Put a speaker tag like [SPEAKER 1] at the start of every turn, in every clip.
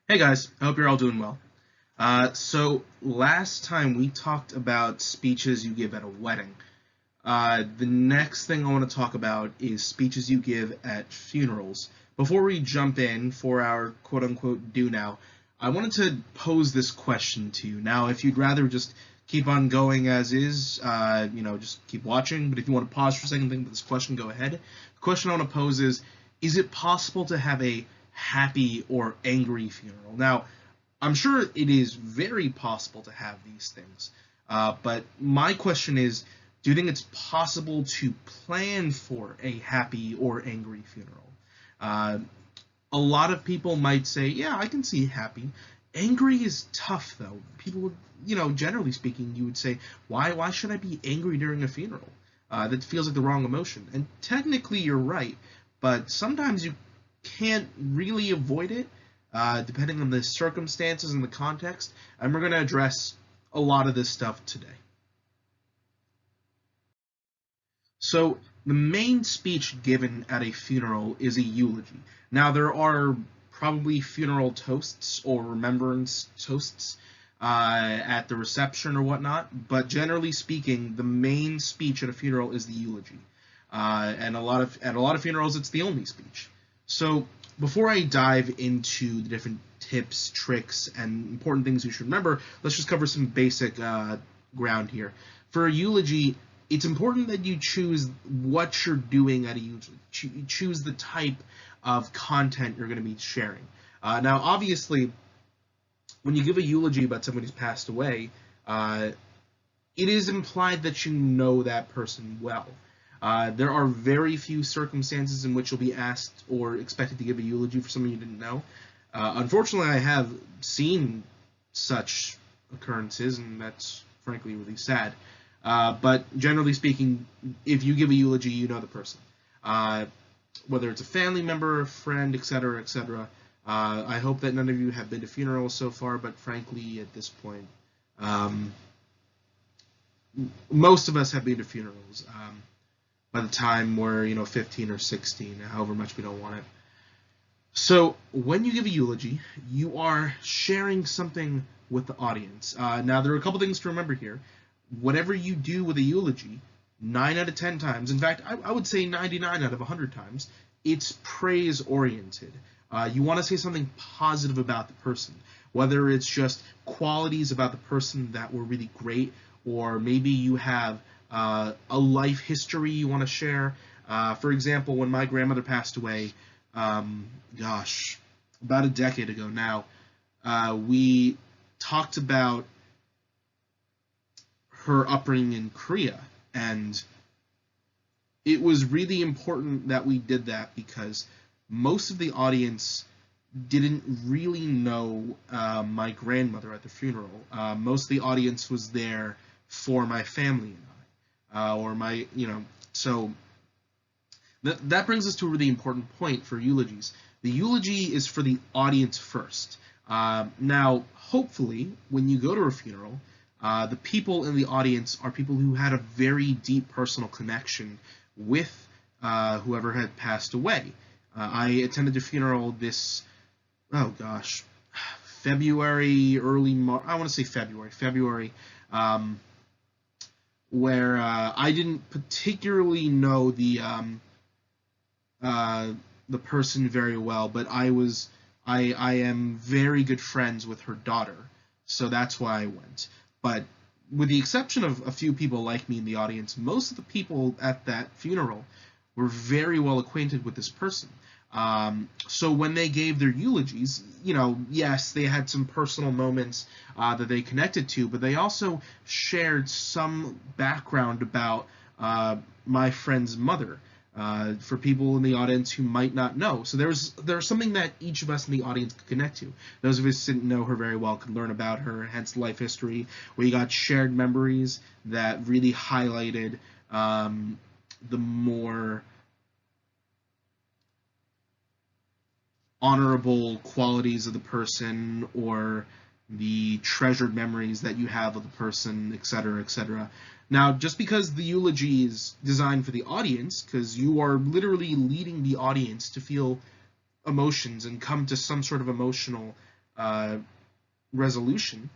[SPEAKER 1] Hey guys, I hope you're all doing well. So last time we talked about speeches you give at a wedding. The next thing I want to talk about is speeches you give at funerals. Before we jump in for our quote-unquote do now, I wanted to pose this question to you. Now, if you'd rather just keep on going as is, just keep watching. But if you want to pause for a second, think about this question, go ahead. The question I want to pose is it possible to have a happy or angry funeral? Now, I'm sure it is very possible to have these things. But my question is, do you think it's possible to plan for a happy or angry funeral? Uh, a lot of people might say, yeah, I can see happy. Angry is tough, though. People would, generally speaking, you would say, why should I be angry during a funeral? That feels like the wrong emotion. And technically, you're right, but sometimes you can't really avoid it, depending on the circumstances and the context. And we're going to address a lot of this stuff today. So, the main speech given at a funeral is a eulogy. Now, there are probably funeral toasts or remembrance toasts at the reception or whatnot, but generally speaking, the main speech at a funeral is the eulogy. And at a lot of funerals, it's the only speech. So, before I dive into the different tips, tricks, and important things you should remember, let's just cover some basic ground here. For a eulogy, it's important that you choose what you're doing at a eulogy. Choose the type of content you're going to be sharing. Now, obviously, when you give a eulogy about someone who's passed away, it is implied that you know that person well. There are very few circumstances in which you'll be asked or expected to give a eulogy for someone you didn't know. Unfortunately, I have seen such occurrences, and that's frankly really sad. But generally speaking, if you give a eulogy, you know the person. Whether it's a family member, a friend, etc., etc. I hope that none of you have been to funerals so far, but frankly, at this point, most of us have been to funerals by the time we're 15 or 16, however much we don't want it. So when you give a eulogy, you are sharing something with the audience. Now, there are a couple things to remember here. Whatever you do with a eulogy, 9 out of 10 times, in fact, I would say 99 out of 100 times, it's praise-oriented. You want to say something positive about the person, whether it's just qualities about the person that were really great, or maybe you have a life history you want to share. For example, when my grandmother passed away, about a decade ago now, we talked about her upbringing in Korea, and it was really important that we did that because most of the audience didn't really know my grandmother at the funeral. Most of the audience was there for my family and so that brings us to a really important point for eulogies. The eulogy is for the audience first. Now, hopefully, when you go to a funeral, the people in the audience are people who had a very deep personal connection with whoever had passed away. I attended a funeral February, early March, I want to say February, where I didn't particularly know the person very well, but I am very good friends with her daughter, so that's why I went. But with the exception of a few people like me in the audience, most of the people at that funeral were very well acquainted with this person. So when they gave their eulogies, yes, they had some personal moments that they connected to, but they also shared some background about my friend's mother. For people in the audience who might not know. So there's something that each of us in the audience could connect to. Those of us who didn't know her very well could learn about her, hence life history. We got shared memories that really highlighted the more honorable qualities of the person, or the treasured memories that you have of the person, etc., etc. Now, just because the eulogy is designed for the audience, because you are literally leading the audience to feel emotions and come to some sort of emotional uh, resolution,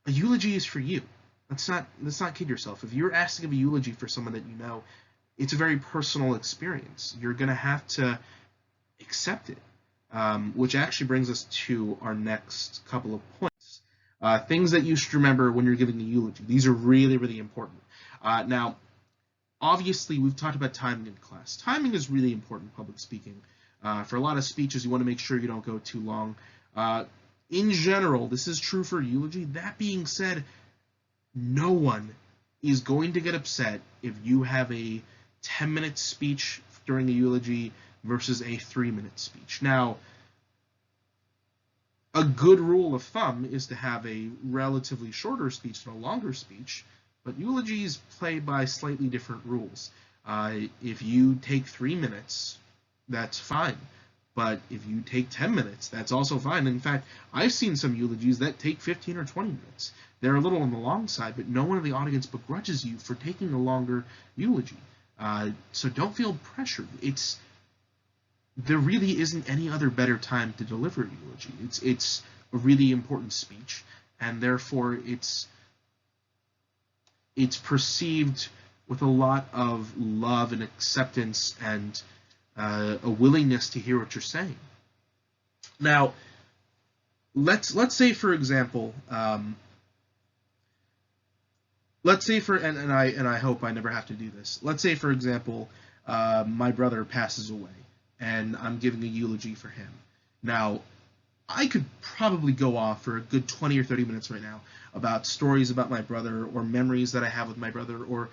[SPEAKER 1] a eulogy is for you. Let's not kid yourself. If you're asked to give a eulogy for someone that you know, it's a very personal experience. You're gonna have to accept it. Which actually brings us to our next couple of points. Things that you should remember when you're giving a eulogy. These are really, really important. Now, obviously, we've talked about timing in class. Timing is really important in public speaking. For a lot of speeches, you want to make sure you don't go too long. In general, this is true for eulogy. That being said, no one is going to get upset if you have a 10-minute speech during a eulogy versus a 3-minute speech. Now, a good rule of thumb is to have a relatively shorter speech than a longer speech, but eulogies play by slightly different rules. If you take 3 minutes, that's fine. But if you take 10 minutes, that's also fine. In fact, I've seen some eulogies that take 15 or 20 minutes. They're a little on the long side, but no one in the audience begrudges you for taking a longer eulogy. So don't feel pressured. There really isn't any other better time to deliver a eulogy. It's a really important speech, and therefore it's perceived with a lot of love and acceptance and a willingness to hear what you're saying. Now, let's say for example, and I hope I never have to do this. Let's say for example, my brother passes away, and I'm giving a eulogy for him. Now, I could probably go off for a good 20 or 30 minutes right now about stories about my brother, or memories that I have with my brother, or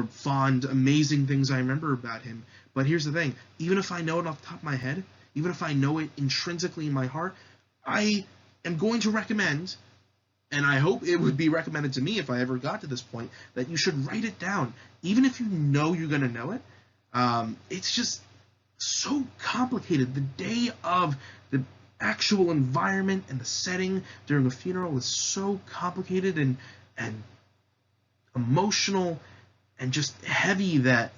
[SPEAKER 1] fond, amazing things I remember about him. But here's the thing, even if I know it off the top of my head, even if I know it intrinsically in my heart, I am going to recommend, and I hope it would be recommended to me if I ever got to this point, that you should write it down. Even if you know you're going to know it, it's just so complicated. The day of, the actual environment and the setting during a funeral is so complicated and emotional and just heavy that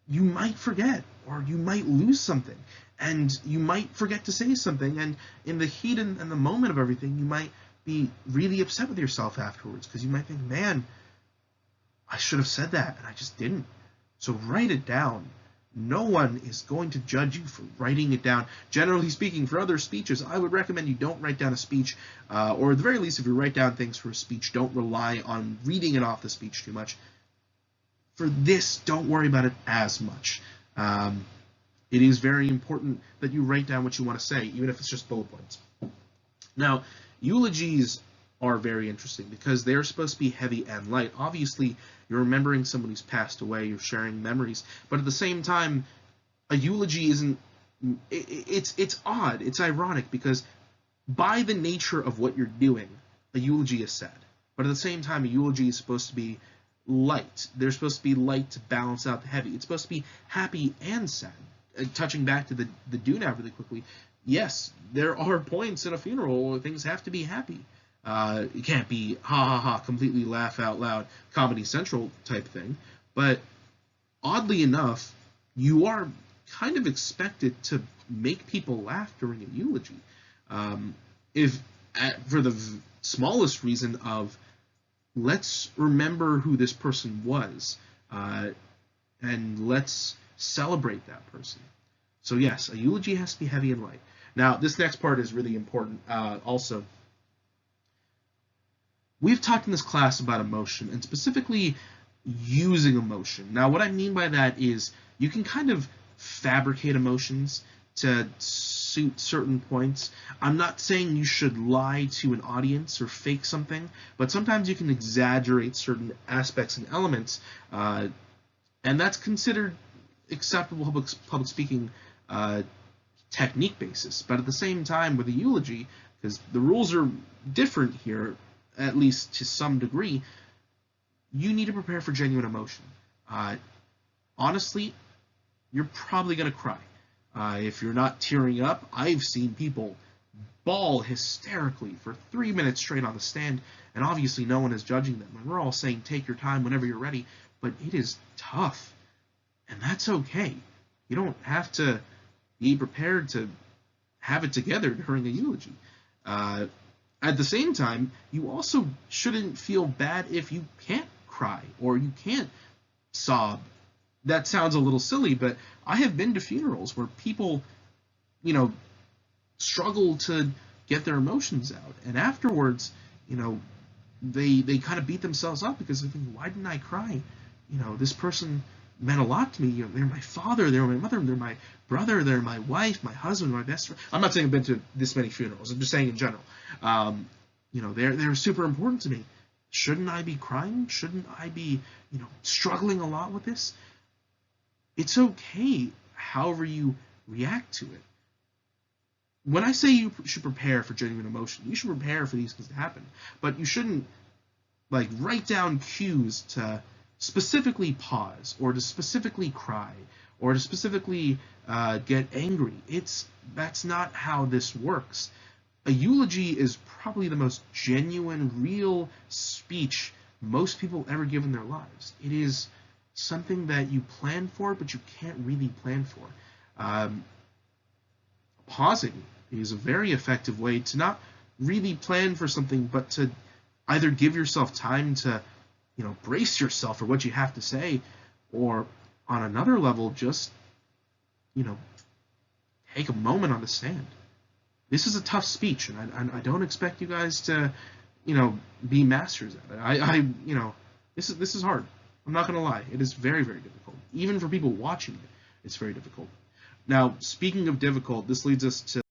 [SPEAKER 1] you might forget, or you might lose something, and you might forget to say something, and in the heat and the moment of everything, you might be really upset with yourself afterwards, because you might think, man, I should have said that, and I just didn't. So write it down. No one is going to judge you for writing it down. Generally speaking, for other speeches, I would recommend you don't write down a speech, or at the very least, if you write down things for a speech, don't rely on reading it off the speech too much. For this, don't worry about it as much. It is very important that you write down what you want to say, even if it's just bullet points. Now, eulogies are very interesting because they're supposed to be heavy and light. Obviously, you're remembering someone who's passed away, you're sharing memories, but at the same time, a eulogy isn't, it's odd, it's ironic, because by the nature of what you're doing, a eulogy is sad. But at the same time, a eulogy is supposed to be light. They're supposed to be light to balance out the heavy. It's supposed to be happy and sad. Touching back to the do now really quickly, yes, there are points in a funeral where things have to be happy. It can't be ha ha ha, completely laugh out loud, Comedy Central type thing. But oddly enough, you are kind of expected to make people laugh during a eulogy. For the smallest reason of, let's remember who this person was, and let's celebrate that person. So yes, a eulogy has to be heavy and light. Now, this next part is really important also. We've talked in this class about emotion, and specifically using emotion. Now, what I mean by that is you can kind of fabricate emotions to suit certain points. I'm not saying you should lie to an audience or fake something, but sometimes you can exaggerate certain aspects and elements, and that's considered acceptable public speaking technique basis. But at the same time, with a eulogy, because the rules are different here, at least to some degree, you need to prepare for genuine emotion. Honestly, you're probably going to cry. If you're not tearing up, I've seen people bawl hysterically for 3 minutes straight on the stand, and obviously no one is judging them. And we're all saying take your time whenever you're ready, but it is tough, and that's okay. You don't have to be prepared to have it together during a eulogy. Uh, at the same time, you also shouldn't feel bad if you can't cry or you can't sob. That sounds a little silly, but I have been to funerals where people, you know, struggle to get their emotions out, and afterwards, you know, they kind of beat themselves up because they think, why didn't I cry? You know, this person meant a lot to me. You know, they're my father, they're my mother, they're my brother, they're my wife, my husband, my best friend. I'm not saying I've been to this many funerals. I'm just saying in general. You know, they're super important to me. Shouldn't I be crying? Shouldn't I be, you know, struggling a lot with this? It's okay, however you react to it. When I say you should prepare for genuine emotion, you should prepare for these things to happen. But you shouldn't like write down cues to specifically pause or to specifically cry or to specifically get angry. That's not how this works. A eulogy is probably the most genuine, real speech most people ever give in their lives. It is something that you plan for, but you can't really plan for. Um, Pausing is a very effective way to not really plan for something, but to either give yourself time to, you know, brace yourself for what you have to say, or on another level, just, you know, take a moment on the stand. This is a tough speech, and I don't expect you guys to, you know, be masters at it. You know, this is hard. I'm not gonna lie. It is very, very difficult. Even for people watching it, it's very difficult. Now, speaking of difficult, this leads us to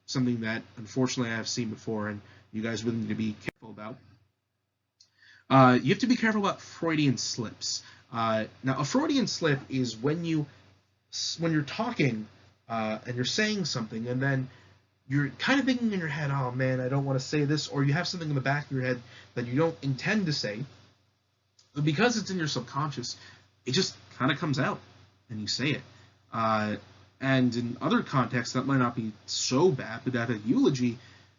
[SPEAKER 1] something that unfortunately I have seen before, and you guys really need to be careful about. You have to be careful about Freudian slips. Now, a Freudian slip is when you're talking and you're saying something, and then you're kind of thinking in your head, "Oh man, I don't want to say this," or you have something in the back of your head that you don't intend to say, but because it's in your subconscious, it just kind of comes out, and you say it. Uh, and in other contexts, that might not be so bad, but at a eulogy,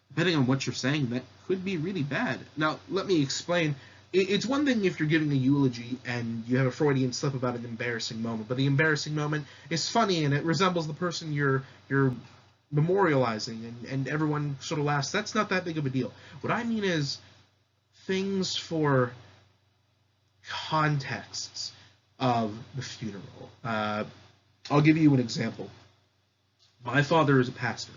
[SPEAKER 1] depending on what you're saying, that could be really bad. Now, let me explain. It's one thing if you're giving a eulogy and you have a Freudian slip about an embarrassing moment, but the embarrassing moment is funny and it resembles the person you're memorializing, and everyone sort of laughs. That's not that big of a deal. What I mean is things for contexts of the funeral. I'll give you an example. My father is a pastor,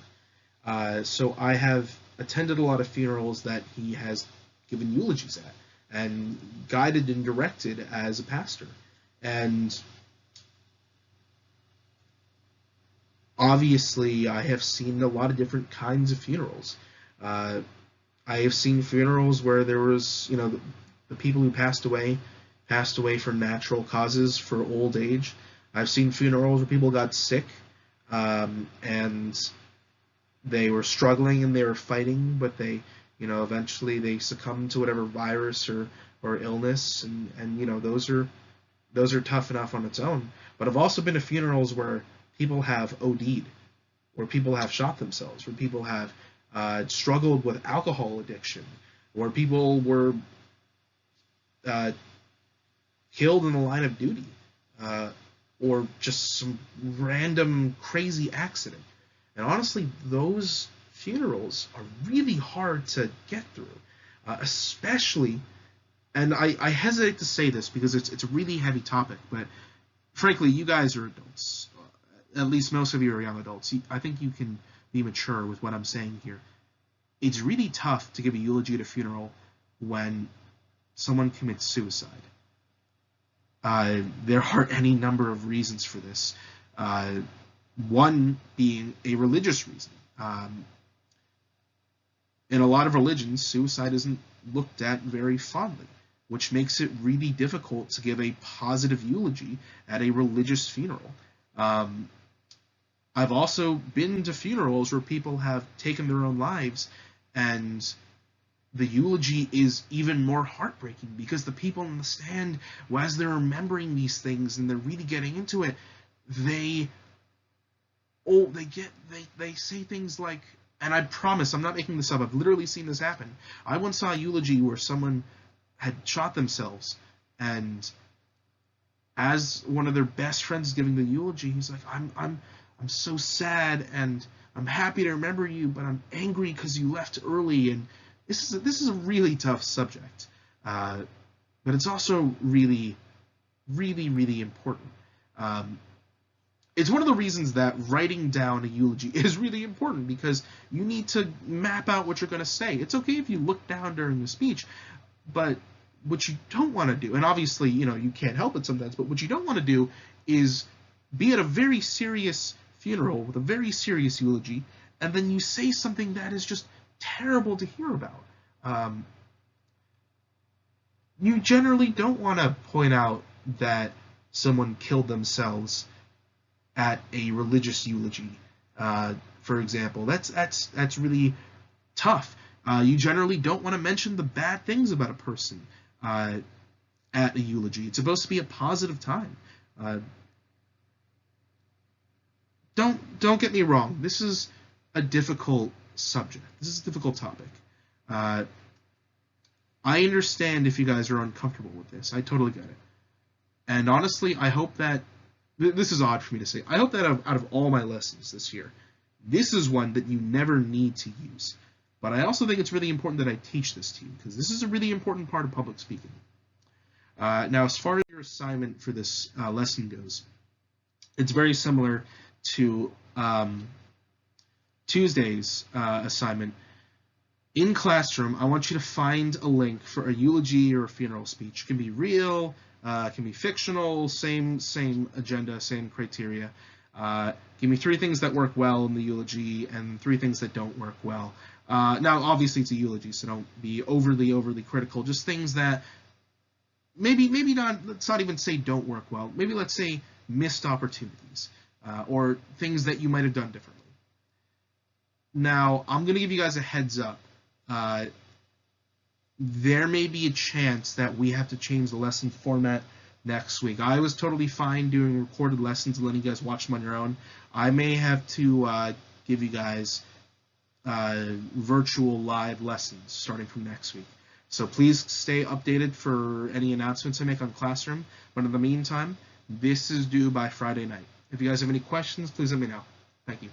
[SPEAKER 1] so I have attended a lot of funerals that he has given eulogies at, and guided and directed as a pastor. And obviously, I have seen a lot of different kinds of funerals. I have seen funerals where there was, you know, the people who passed away for natural causes, for old age. I've seen funerals where people got sick, and they were struggling and they were fighting, but they, you know, eventually they succumbed to whatever virus or illness, and you know, those are tough enough on its own. But I've also been to funerals where people have OD'd, where people have shot themselves, where people have struggled with alcohol addiction, where people were killed in the line of duty, or just some random crazy accident. And honestly, those funerals are really hard to get through, especially. And I hesitate to say this because it's a really heavy topic, but frankly, you guys are adults. At least most of you are young adults. I think you can be mature with what I'm saying here. It's really tough to give a eulogy at a funeral when someone commits suicide. There are any number of reasons for this. One being a religious reason. In a lot of religions, suicide isn't looked at very fondly, which makes it really difficult to give a positive eulogy at a religious funeral. I've also been to funerals where people have taken their own lives, and the eulogy is even more heartbreaking because the people in the stand, as they're remembering these things and they're really getting into it, they say things like, and I promise I'm not making this up, I've literally seen this happen. I once saw a eulogy where someone had shot themselves, and as one of their best friends giving the eulogy, he's like, I'm so sad, and I'm happy to remember you, but I'm angry because you left early. And this is a really tough subject, but it's also really, really, really important. Um, it's one of the reasons that writing down a eulogy is really important, because you need to map out what you're going to say. It's okay if you look down during the speech, but what you don't want to do, and obviously, you can't help it sometimes, but what you don't want to do is be at a very serious funeral with a very serious eulogy, and then you say something that is just terrible to hear about. You generally don't want to point out that someone killed themselves at a religious eulogy, for example. That's really tough. You generally don't want to mention the bad things about a person at a eulogy. It's supposed to be a positive time. Don't get me wrong. This is a difficult subject. This is a difficult topic. I understand if you guys are uncomfortable with this. I totally get it. And honestly, I hope that this is odd for me to say. I hope that out of all my lessons this year, this is one that you never need to use. But I also think it's really important that I teach this to you, because this is a really important part of public speaking. Now, as far as your assignment for this lesson goes, it's very similar to Tuesday's assignment. In Classroom, I want you to find a link for a eulogy or a funeral speech. It can be real, it can be fictional, same agenda, same criteria. Give me 3 things that work well in the eulogy and 3 things that don't work well. Now, obviously, it's a eulogy, so don't be overly critical. Just things that maybe not, let's not even say don't work well. Maybe let's say missed opportunities, or things that you might have done differently. Now, I'm going to give you guys a heads up. There may be a chance that we have to change the lesson format next week. I was totally fine doing recorded lessons and letting you guys watch them on your own. I may have to give you guys virtual live lessons starting from next week. So please stay updated for any announcements I make on Classroom. But in the meantime, this is due by Friday night. If you guys have any questions, please let me know. Thank you.